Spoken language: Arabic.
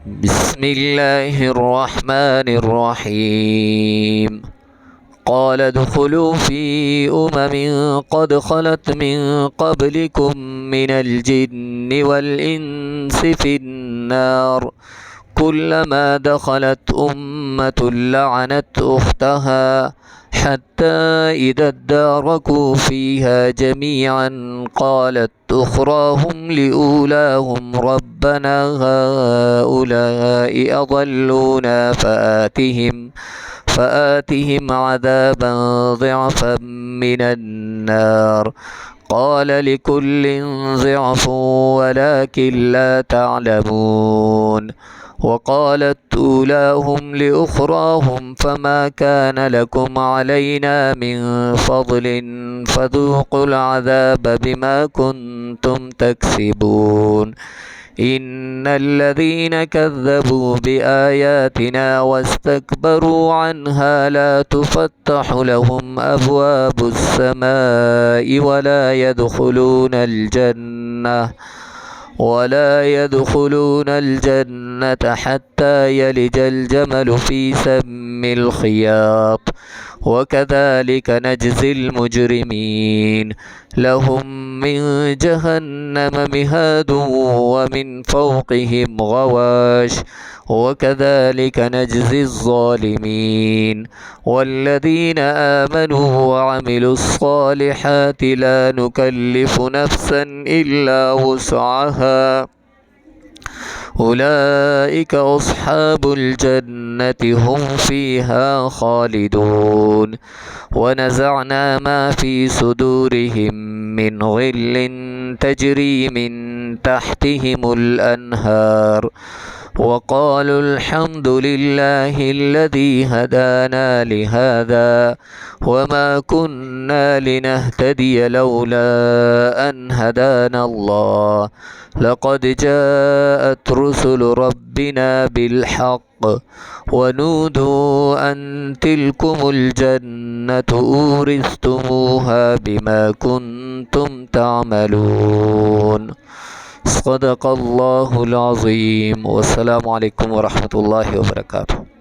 بسم الله الرحمن الرحيم. قال ادخلوا في قد خلت من قبلكم من الجن والإنس في النار كلما دخلت أمة لعنت أختها حتى إذا اداركوا فيها جميعا قالت أخراهم لأولاهم ربنا هؤلاء أضلونا فآتهم عذابا ضعفا من النار قال لكل ضعف ولكن لا تعلمون. وقالت أولاهم لأخراهم فما كان لكم علينا من فضل فذوقوا العذاب بما كنتم تكسبون. إن الذين كذبوا بآياتنا واستكبروا عنها لا تفتح لهم أبواب السماء ولا يدخلون الجنة حتى يلج الجمل في سم الخياط وكذلك نجزي المجرمين. لهم من جهنم مهاد ومن فوقهم غواش وكذلك نجزي الظالمين. والذين آمنوا وعملوا الصالحات لا نكلف نفسا إلا وسعها أولئك أصحاب الجنة هم فيها خالدون. ونزعنا ما في صدورهم من غل تجري من تحتهم الأنهار وقالوا الحمد لله الذي هدانا لهذا وما كنا لنهتدي لولا أن هدانا الله لقد جاءت رسل ربنا بالحق ونودوا أن تلكم الجنة أورثتموها بما كنتم تعملون. صدق الله العظيم. والسلام عليكم ورحمة الله وبركاته.